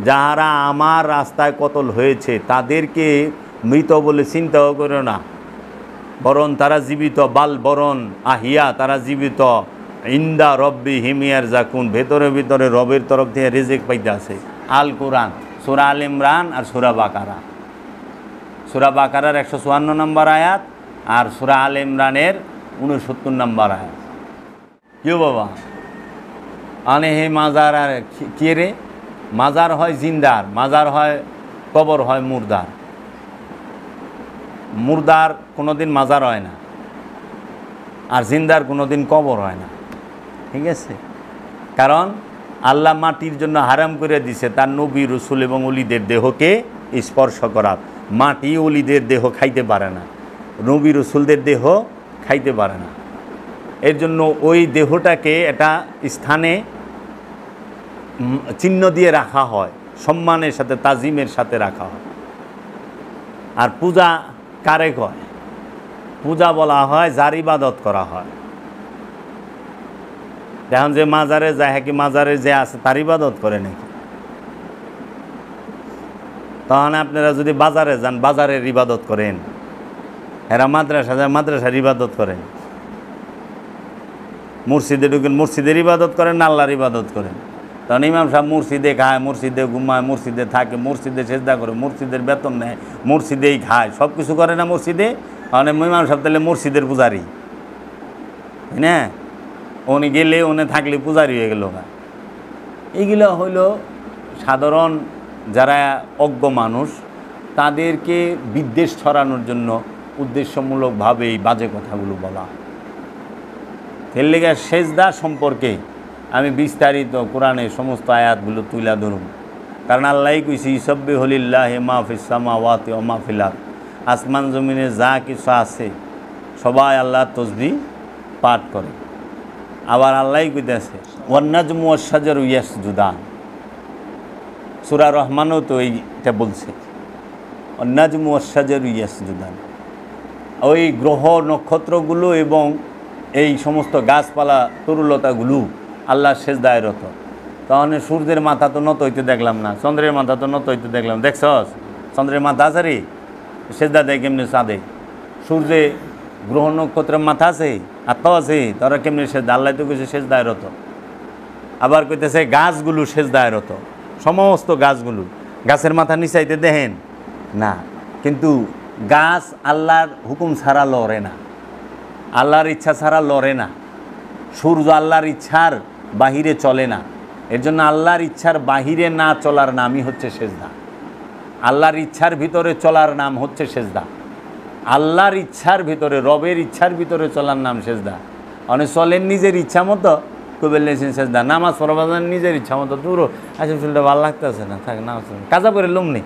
যাহারা আমার রাস্তায় কতল হয়েছে তাদেরকে মৃত বলে চিন্তাও করো না, বরং তারা জীবিত, বাল বরণ আহিয়া, তারা জীবিত, ইন্দা রব্বি হিমিয়ার জাকুন, ভেতরে ভিতরে রবের তরফ থেকে রিজিক পাইতে আছে। আল কোরআন, সূরা আল ইমরান আর সূরা বাকারা। সূরা বাকারার 154 নম্বর আয়াত আর সূরা আল ইমরানের 69 নম্বর আয়াত। কেউ বাবা আনে হে মাজার আর কে রে? মাজার হয় জিন্দার, মাজার হয় কবর হয় মুর্দার। মুর্দার কোনোদিন মাজার হয় না, আর জিন্দার কোনোদিন কবর হয় না। ঠিক আছে? কারণ আল্লাহ মাটির জন্য হারাম করে দিছে তার নবী রসুল এবং অলিদের দেহকে স্পর্শ করার। মাটি অলিদের দেহ খাইতে পারে না, নবী রসুলদের দেহ খাইতে পারে না। এর জন্য ওই দেহটাকে এটা স্থানে চিহ্ন দিয়ে রাখা হয়, সম্মানের সাথে তাজিমের সাথে রাখা হয়। আর পূজা কারে কয়? পূজা বলা হয় যার ইবাদত করা হয়। এখন যে মাজারে যায়, হ্যাঁ কি মাজারে যে আছে তার ইবাদত করে নাকি? তখন আপনারা যদি বাজারে যান, বাজারের ইবাদত করেন। এরা মাদ্রাসা যায়, মাদ্রাসার ইবাদত করেন। মসজিদে ঢুকেন, মসজিদের ইবাদত করেন না আল্লাহর ইবাদত করেন? তখন ইমাম সাহেব মসজিদে খায়, মসজিদে ঘুমায়, মসজিদে থাকে, মসজিদে সেজদা করে, মসজিদের বেতন নেয়, মসজিদেই খায়, সব কিছু করে না মসজিদে। মানে ইমাম সাহেব তাহলে মসজিদের পূজারি, তাই না? উনি গেলে উনি থাকলে পূজারি হয়ে গেল। এগুলো হইল সাধারণ যারা অজ্ঞ মানুষ, তাদেরকে বিদ্বেষ ছড়ানোর জন্য উদ্দেশ্যমূলকভাবে এই বাজে কথাগুলো বলা। এর লেগে সেজদা সম্পর্কে আমি বিস্তারিত কোরআনে সমস্ত আয়াতগুলো তুলে ধরুন। কারণ আল্লাহই কইছি ইসাব্বিহুলিল্লাহি মা ফিস সামাওয়াতি ওয়া মা ফিল আরদ, আসমান জমিনে যা কিছু আছে সবাই আল্লাহর তাসবিহ পাঠ করে। আবার আল্লাহই কইতেছে ওয়ান নাজমু ওয়াশ শাজারু ইয়াসজুদান, সূরা রহমানও তো এইটা বলছে, ওয়ান নাজমু ওয়াশ শাজারু ইয়াসজুদান। ওই গ্রহ নক্ষত্রগুলো এবং এই সমস্ত গাছপালা তরুলতাগুলো আল্লাহর সেজদায় রত। তখন সূর্যের মাথা তো নত হইতে দেখলাম না, চন্দ্রের মাথা তো নত হইতে দেখলাম। দেখছস চন্দ্রের মাথা আছে রে? সেজদা দেয় কেমনি চাঁদে? সূর্যে গ্রহ নক্ষত্রের মাথা আছে, আত্মাও আছে, তারা কেমনি সেজদা? আল্লাহ তো কইছে সেজদায় রত। আবার কইতেছে গাছগুলো সেজদায় রত, সমস্ত গাছগুলো। গাছের মাথা নিচাইতে দেখেন না, কিন্তু গাছ আল্লাহর হুকুম ছাড়া লড়ে না, আল্লাহর ইচ্ছা ছাড়া লড়ে না। সূর্য আল্লাহর ইচ্ছার বাহিরে চলে না। এর জন্য আল্লাহর ইচ্ছার বাহিরে না চলার নামই হচ্ছে সেজদা। আল্লাহর ইচ্ছার ভিতরে চলার নাম হচ্ছে সেজদা। আল্লাহর ইচ্ছার ভিতরে, রবের ইচ্ছার ভিতরে চলার নাম সেজদা। অনেক চলেন নিজের ইচ্ছা মতো, কবে লেছেন সেজদা। নামাজ পড়াবেন নিজের ইচ্ছা মতো, দূরও আচ্ছা চুলটা ভালো লাগতেছে না, থাক নামাজ কাজা করে লুম নেই।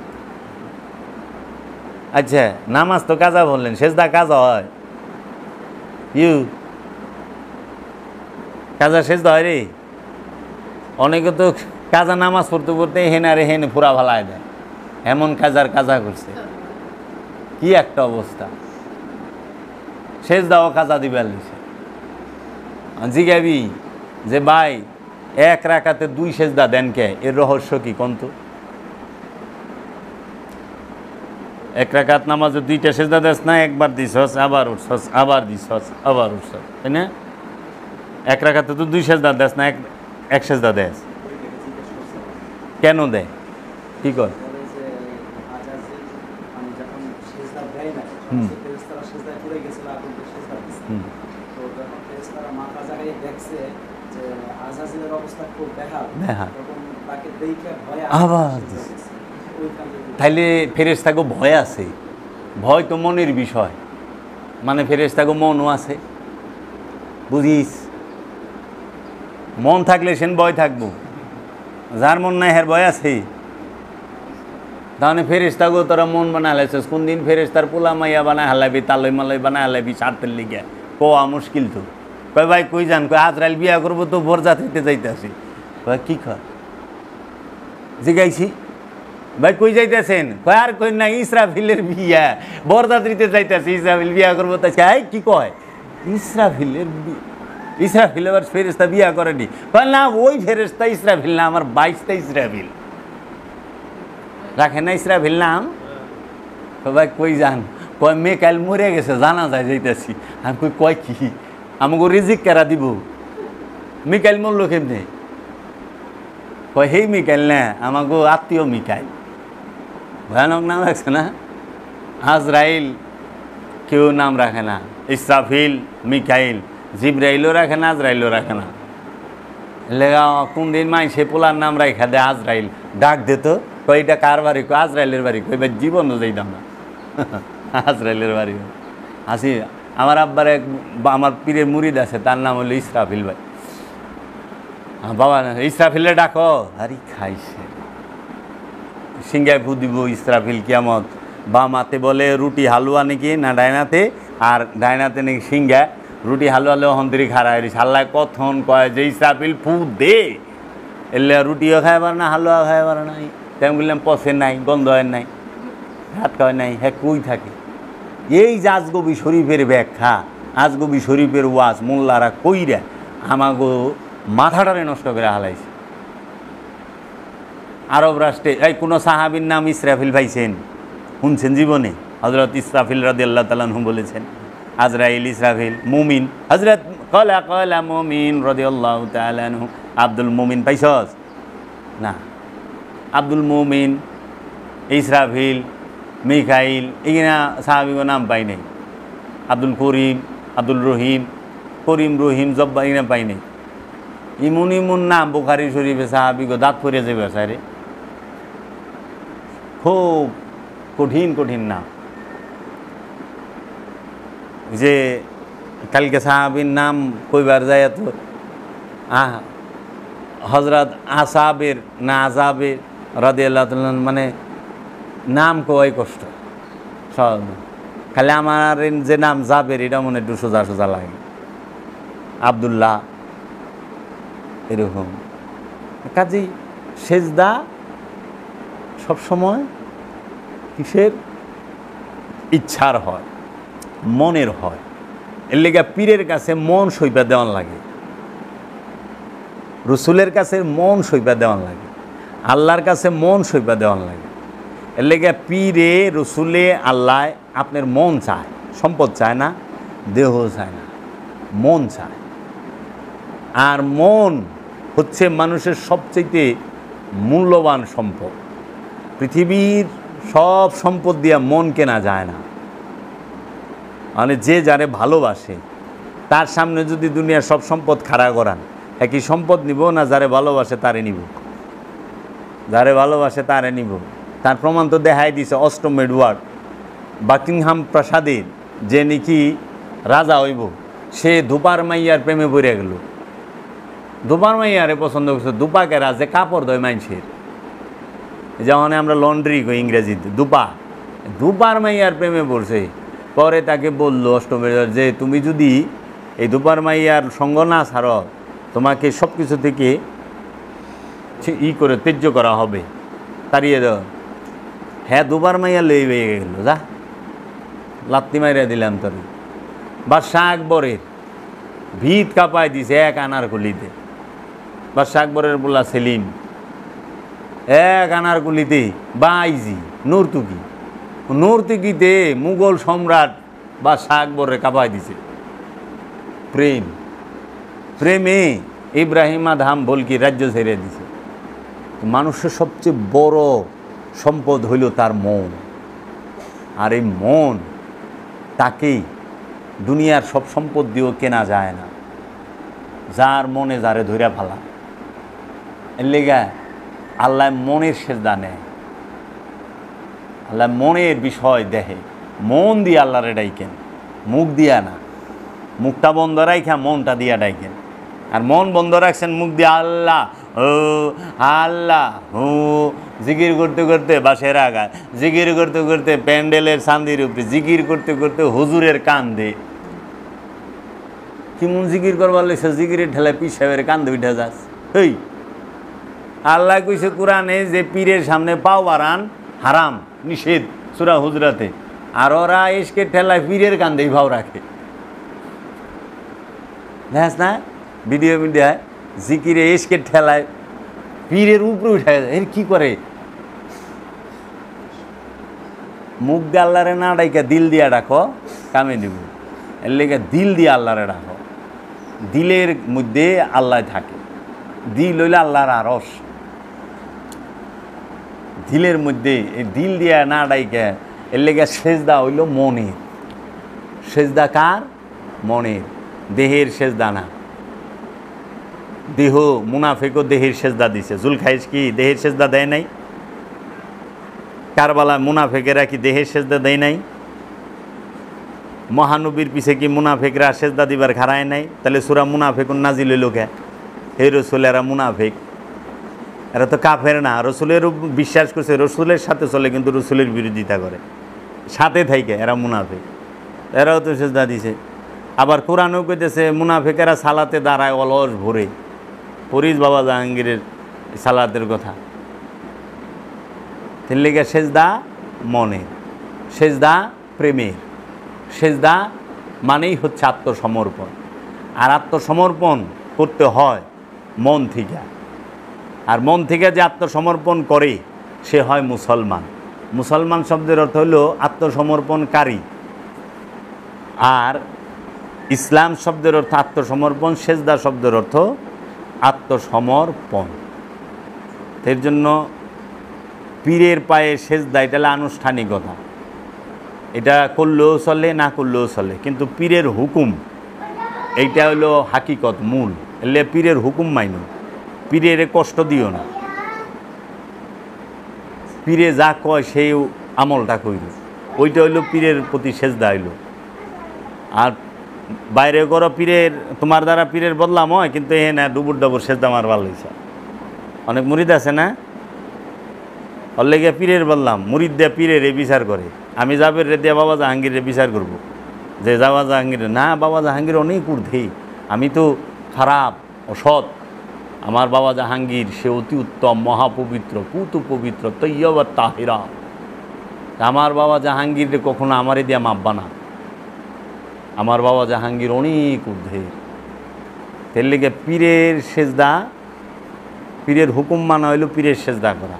আচ্ছা নামাজ তো কাজা বললেন, সেজদা কাজা হয়? কাজা সেজদা হয় রে? অনেকে তো কাজা নামাজ পড়তে পড়তে হেন আরে হেনে পুরা ভালায় দেয়, এমন কাজার কাজা করছে। কি একটা অবস্থা! সেজদাও কাজা দিবার লিছে। জিগাবি যে ভাই এক রাকাতে 2 সেজদা দেন কে? এর রহস্য কি কন্ত? এক রাকাত নামাজে 2টা সেজদা দেস না, একবার দিছস আবার উঠছস, আবার দিছস আবার উঠছস, তাই না? এক রাকাতে তো 2 সেজদা দেস না, এক সেজদা দেস। কেন দেয়? কি কর? আবার তাইলে ফেরেশতাকে ভয় আছে। ভয় তো মনের বিষয়, মানে ফেরেশতাকে মনও আছে, বুঝিস? মন থাকলে সেন ভয় থাকবো, যার মন নাই হের ভয় আছে। তাহলে ফেরেশতাকে তোরা মন বানায় হালাইছিস। কোন দিন ফেরেশতার পোলা মাইয়া বানায় হালাবি, তালই মালই বানায় হালাবি স্বার্থের লিগে? কোয়া মুশকিল তো। কয় ভাই কই যান? কয় আজরাইল বিয়া করবো তো বরযাত্রীতে যাইতে আসি। কয় কি কয়? জিগাইছি ভাই কই যাইতেছেন? কয় আর কই না, ইসরাফিলের বিয়া, বরযাত্রীতে যাইতেছি, ইসরাফিল বিয়া করবো। তাই কি কয়? ইসরাফিলের ইসরাফিল আবার ফেরেশতা বিয়া করেনি? কয় না, ওই ফেরেশতা ইসরাফিল না, আমার 22টা ইসরাফিল। রাখে না ইসরাফিল নাম? ভাই কই যান? কয় মেয়ে কাল মরে গেছে, জানা যায় যাইতেছি। আমি কই কয় কি? আমাকে রিজিক কেরা দিব? মিকাইল মূল্য কেমনি? কয় হেই মিকাইল না, আমাকে আত্মীয় মিকাইল। ভয়ানক নাম রাখছে না? আজরাইল কেউ নাম রাখে না, ইসরাফিল, মিকাইল, জিব্রাইলও রাখে না, আজরাইলও রাখে না। লেগা কোন দিন মাই সে পোলার নাম রাখা দেয় আজরাইল, ডাক দিত, কই এটা কার বাড়ি? কই আজরাইলের বাড়ি। কই ভাই জীবনও যাইতাম না আজরাইলের বাড়ি। আসি আমার আব্বার এক আমার পীরের মুরিদ আছে, তার নাম হলো ইসরাফিল ভাই। বাবা ইসরাফিলে ডাকো, আরে খাইছে সিঙ্গায় ফু দিব ইসরাফিল কিয়ামত। বা মাতে বলে রুটি হালুয়া নাকি না ডাইনাতে, আর ডাইনাতে নাকি সিঙ্গা রুটি হালুয়া লো হন্তরি খারাই হাল্লায় কথন কয় যে ইসরাফিল ফু দে, এলে রুটিও খাই পারে না, হালুয়া খাই পারে নাই। তেমন বললাম পচে নাই, গন্ধ হয় নাই, হাত খাওয়ায় নাই, হ্যাঁ কই থাকে। এই যে আজগবি শরীফের ব্যাখ্যা, আজগবি শরীফের ওয়াজ মোল্লারা কইরা আমাগো মাথাটারে নষ্ট করে হালাইছে। আরব রাষ্ট্রে এই কোনো সাহাবীর নাম ইসরাফিল পাইছেন? শুনছেন জীবনে? হজরত ইসরাফিল রাদিয়াল্লাহু তাআলা আনহু বলেছেন, আজরাইল ইসরাফিল মুমিন, হজরত কলা মুমিন রাদিয়াল্লাহু তাআলা আনহু। আব্দুল মুমিন পাইছস না? আব্দুল মুমিন, ইসরাফিল, মিকাইল, এখানে সাহাবীর নাম পাই নাই। আব্দুল করিম, আব্দুল রহিম, করিম রহিম জব্বা এখানে পাই নাই। ইমুন ইমুন নাম বুখারী শরীফে সাহাবীগো দাঁত পড়ে যাবে সারে, খুব কঠিন কঠিন নাম। যে কালকে সাহাবীর নাম কইবার যায় তো হজরত আসাবের না আজাবের রাদিয়াল্লাহু তাআলা, মানে নাম কয় কষ্ট সব। খালি আমার যে নাম জাবের এটা মনে একটু সোজা সোজা লাগে, আবদুল্লাহ এরকম। কাজেই সেজদা সবসময় কিসের? ইচ্ছার হয়, মনের হয়। এর লেগে পীরের কাছে মন সইপা দেওয়ান লাগে, রসুলের কাছে মন সইপা দেওয়ান লাগে, আল্লাহর কাছে মন সইপা দেওয়ান লাগে। এর লেগে পীরে রসুলে আল্লাহ আপনার মন চায়, সম্পদ চায় না, দেহ চায় না, মন চায়। আর মন হচ্ছে মানুষের সবচেয়ে মূল্যবান সম্পদ। পৃথিবীর সব সম্পদ দিয়া মন কেনা যায় না। মানে যে যারে ভালোবাসে তার সামনে যদি দুনিয়ার সব সম্পদ খাড়া করান, একই সম্পদ নিব না যারে ভালোবাসে তারে নিব? যারে ভালোবাসে তারে নিব। তার প্রমাণ তো দেখাই দিছে অষ্টম এডওয়ার্ড বাকিংহাম প্রাসাদের যে নাকি রাজা হইব, সে ধূপার মাইয়ার প্রেমে পড়ে গেল। ধূপার মাইয়ারে পছন্দ করছে, ধূপাকে রাজে কাপড় দেয় মানুষের, যেমন আমরা লন্ড্রি কই ইংরেজিতে, ধূপা। ধূপার মাইয়ার প্রেমে পড়ছে। পরে তাকে বললো অষ্টমের যে তুমি যদি এই ধূপার মাইয়ার সঙ্গ না ছাড়ো, তোমাকে সব কিছু থেকে করে ত্যায্য করা হবে, তাড়িয়ে দাও। হ্যাঁ ধূপার মাইয়া লই বেয়ে গেল, যা লাত্তি মাইরা দিলাম তোর। বাদশাহ আকবরের ভিত কাঁপায় দিছে এক আনারকুলিতে। বাদশাহ আকবরের বললা সেলিম এক আনারকুলিতে বাইজি নর্তুকিতে মুঘল সম্রাট বাদশাহ আকবরের কাঁপায় দিছে। প্রেমে ইব্রাহিম আদহাম বলকি রাজ্য ছেড়ে দিছে। মানুষের সবচেয়ে বড় সম্পদ হইল তার মন। আর এই মন তাকেই দুনিয়ার সব সম্পদ দিয়েও কেনা যায় না। যার মনে যারে ধইরা ফালা, এর লেগা আল্লাহ মনের সেজদা নেয়, আল্লাহ মনের বিষয় দেখে। মন দিয়ে আল্লাহরে ডাইকেন, মুখ দিয়া না। মুখটা বন্ধ রাখা মনটা দিয়া ডাইকেন। আর মন বন্ধ রাখছেন, মুখ দিয়ে আল্লাহ ও আল্লাহ হু জিকির করতে করতে বাসের আগায়, জিকির করতে করতে প্যান্ডেলের চান্দির উপরে, জিকির করতে করতে হুজুরের কান্দে। কেমন জিকির করবার লাগছে, জিকিরের ঠেলায় পীর সাহেবের কান্দে উঠে যাস। এই আল্লাহ কইছে কোরআনে যে পীরের সামনে পাও বাড়ান হারাম, নিষেধ সূরা হুজরাতে। আর ওরা ইশকের ঠেলায় পীরের কান্দেই ভাও রাখে। দেখ না ভিডিও মিডিয়ায় জিকিরে ইশকের ঠেলায় পীরের উপরে উঠে যায়। এর কি করে? মুখ দিয়ে আল্লাহরে না ডাইকা দিল দিয়া ডাকো, কামে দিব। এর লেগে দিল দিয়ে আল্লাহরে ডাকো। দিলের মধ্যে আল্লাহ থাকে। দিল হইল আল্লাহর আরশ, দিলের মধ্যে এই দিল দিয়া না ডাইকে এর লেগে সেজদা হইল মনের। সেজদা কার? মনের, দেহের সেজদা না। দেহ মুনাফিকও দেহের সেজদা দিছে। জুলখাইস কি দেহের সেজদা দেয় নাই? কারবালা মুনাফিকেরা কি দেহের সেজদা দেয় নাই? মহানবীর পিছে কি মুনাফিকরা সেজদা দিবার খাড়ায় নাই? তাহলে সূরা মুনাফিকুন নাজিল হইল কে? হে রসুল, এরা মুনাফিক, এরা তো কাফের না, রসুলের বিশ্বাস করছে, রসুলের সাথে চলে কিন্তু রসুলের বিরোধিতা করে, সাথে থাইকে এরা মুনাফিক। এরাও তো সেজদা দিছে। আবার কোরআনও কইতেছে মুনাফিকেরা সালাতে দাঁড়ায় অলস ভরে। পরিস বাবা জাহাঙ্গীরের সালাতের কথা। এর লেগে সেজদা মনের, সেজদা প্রেমের, সেজদা মানেই হচ্ছে আত্মসমর্পণ। আর আত্মসমর্পণ করতে হয় মন থেকে। আর মন থেকে যে আত্মসমর্পণ করে সে হয় মুসলমান। মুসলমান শব্দের অর্থ হলো আত্মসমর্পণকারী। আর ইসলাম শব্দের অর্থ আত্মসমর্পণ, সেজদা শব্দের অর্থ আত্মসমর্পণ। এর জন্য পীরের পায়ে সেজদা এটা হলো আনুষ্ঠানিকতা, এটা করলেও চলে না করলেও চলে, কিন্তু পীরের হুকুম এইটা হলো হাকিকত, মূল। এলে পীরের হুকুম মাইনো, পীরের কষ্ট দিও না, পীরে যা কয় সেই আমলটা কইল, ওইটা হইল পীরের প্রতি সেজদা হইল। আর বাইরে করো পীরের, তোমার দ্বারা পীরের বদলাম হয়, কিন্তু এ না ডুবুর ডাবুর সেজদা আমার ভালো হয়েছে। অনেক মুরিদ আছে না, ওর লেগে পীরের বললাম, মুরিদ দিয়া পীরের বিচার করে। আমি যাবের রে দিয়া বাবা জাহাঙ্গীর বিচার করব, যে বাবা জাহাঙ্গীর না, বাবা জাহাঙ্গীর অনেক ঊর্ধ্বে, আমি তো খারাপ অসৎ, আমার বাবা জাহাঙ্গীর সে অতি উত্তম, মহাপবিত্র, পুতু পবিত্র, তৈয়বা তাহিরা। আমার বাবা জাহাঙ্গীর কখনো আমারে দিয়া মাপবা না, আমার বাবা জাহাঙ্গীর অনেক ঊর্ধ্বে। এর লেগে পীরের সেজদা, পীরের হুকুম মানা হইল পীরের সেজদা করা।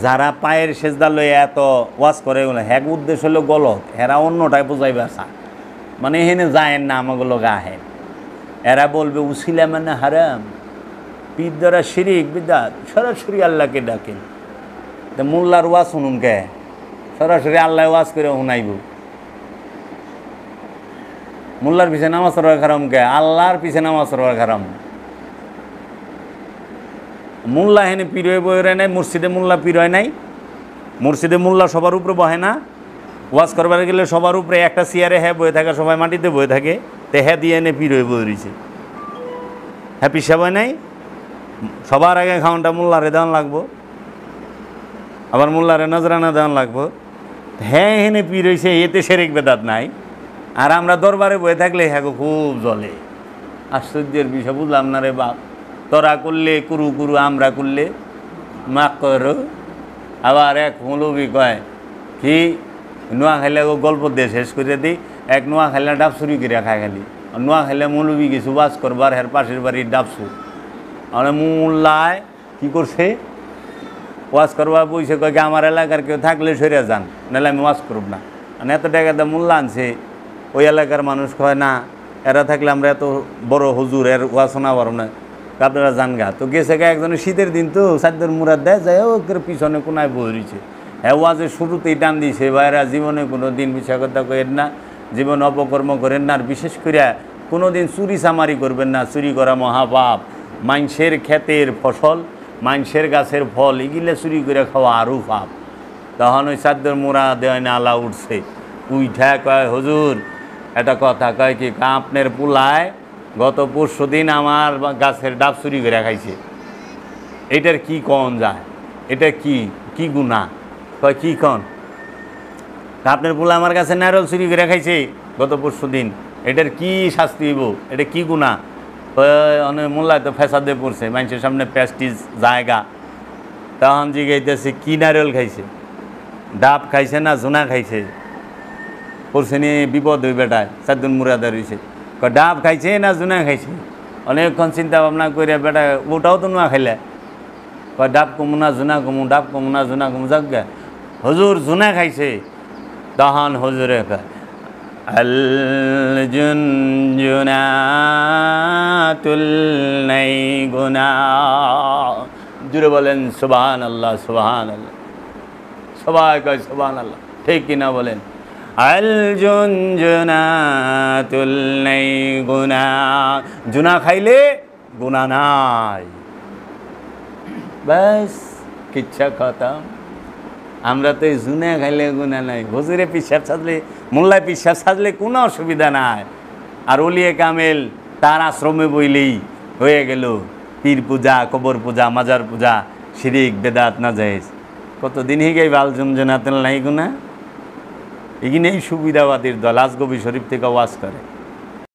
যারা পায়ের সেজদা লয়ে এত ওয়াজ করে হ্যাক উদ্দেশ্য হলো গলত, এরা অন্যটায় বোঝাইবে আসা, মানে এখানে যায়েন না আমাগুলো গাহেন। এরা বলবে উসিলা মানে হারাম, পীর দ্বারা শিরিক বিদাত, সরাসরি আল্লাহকে ডাকেন। তো মোল্লার ওয়াজ শুনুন কে, সরাসরি আল্লাহ ওয়াজ করে শুনাইব। মোল্লার পিছে নামাজ পড়ার খারাম কে, আল্লাহর পিছে নামাজ পড়ার খারাম। মোল্লা হেনে পীর হয়ে বয়ে নাই, মসজিদে মোল্লা পীর হয় নাই। মসজিদে মোল্লা সবার উপরে বহে না, ওয়াজ করবার গেলে সবার উপরে একটা চেয়ারে হ্যাঁ বয়ে থাকে, সবাই মাটিতে বয়ে থাকে, তে হ্যাঁ দিয়ে এনে পীর হয়ে বয়ে রয়েছে। হ্যাঁ পিসাব হয় নাই, সবার আগে খাওয়ানটা মোল্লারে দেওয়ান লাগবো, আবার মোল্লারে নজরানা দেওয়ান লাগবো। হ্যাঁ হেনে পীর হয়েছে, এতে সেরেক বেদাত নাই। আর আমরা দরবারে বয়ে থাকলে হ্যাঁ খুব জ্বলে। আশ্চর্যের বিষয়, বুঝলাম না রে বাপ, তোরা করলে কুরু কুরু, আমরা করলে মাক করো। আবার এক মৌলবি কয় কি, নোয়া খাইলে গল্প দিয়ে শেষ করে দিই, এক নোয়া খাইলে ডাব চুরি করে খায় খালি। নোয়া খাইলে মৌলবি কিছু বাস করবার, হের পাশের বাড়ির ডাবসু মানে মোল্লায় কী করছে, ওয়াজ করবার বইসে কয় কি আমার এলাকার কেউ থাকলে সরে যান, নাহলে আমি ওয়াজ করব না। মানে এত টাকা দিয়ে মোল্লা আনছে, ওই এলাকার মানুষ কয় না, এরা থাকলে আমরা এত বড় হুজুর, এর ওয়াজ শোনা পারব না, আপনারা জান গা। তো গেছে গা একজনের শীতের দিন তো সাদ্যের মুরাদ দেয় যায়, ওকে পিছনে কোনায় বই রয়েছে। হ্যাঁ ওয়াজের শুরুতেই টান দিয়েছে, ভাইরা জীবনে কোনো দিন মিছা কথা করেন না, জীবনে অপকর্ম করেন না, আর বিশেষ করে কোনো দিন চুরি চামারি করবেন না, চুরি করা মহাপাপ। মানুষের ক্ষেতের ফসল, মানুষের গাছের ফল, এগুলো চুরি করে খাওয়া আরও পাপ। তখন ওই সাদ্যের মুরা দেয় না আলা উঠছে, উইঠা কয় হুজুর একটা কথা, কয় কি আপনার পুলায় গত পরশু দিন আমার গাছের ডাব চুরি করে খাইছে, এটার কি কন যায়, এটা কি কি গুনাহ? কয় কি কন? আপনার পুলা আমার কাছে নারল চুরি করে খাইছে গত পরশু দিন, এটার কি শাস্তি হইব, এটা কি গুনাহ? অনেক মোল্লায় তো ফেসাদে পড়ছে, মানুষের সামনে প্যাস্টিজ জায়গা। তখন জিগাইতেছে কি নারল খাইছে, ডাব খাইছে না জোনা খাইছে? পড়ছে নিয়ে বিপদ হই বেটায়, সাদ্দুল মুরাদার হয়েছে, ডাব খাইছে না জোনা খাইছে? অনেকক্ষণ চিন্তা ভাবনা করে বেটা ওটাও তো নোয়া খাইলে, কয় ডাব কমু না জোনা কমু, ডাব কমু না জোনা কমু, যাক হুজুর জোনা খাইছে। তখন হুজুরে কয় আল জুনজুনাতুল নাই গুনাহ। জুড়ে বলেন সুবহানাল্লাহ, সুবহানাল্লাহ। সবাই কয় সুবহানাল্লাহ, ঠিক কিনা বলেন? আল জুনজুনাতুল নাই গুনাহ, জুনা খাইলে গুনাহ নাই, ব্যাস কিচ্ছা খতম। আমরা তো এই জুনা খাইলে গুনাহ নাই, হুজুরে পিসাব সাজলে, মোল্লায় পিসাব সাজলে কোনো অসুবিধা নাই। আর ওলিয়ে কামেল তার আশ্রমে বইলেই হয়ে গেল পীর পূজা, কবর পূজা, মাজার পূজা, শিরিক, বেদাত, নাজায়েজ। কতদিন হিগে বাল জুমজুনাতুল নাই গুনাহ, এগিনেই সুবিধাবাদীর দল আজগবি শরীফ থেকে ওয়াজ করে।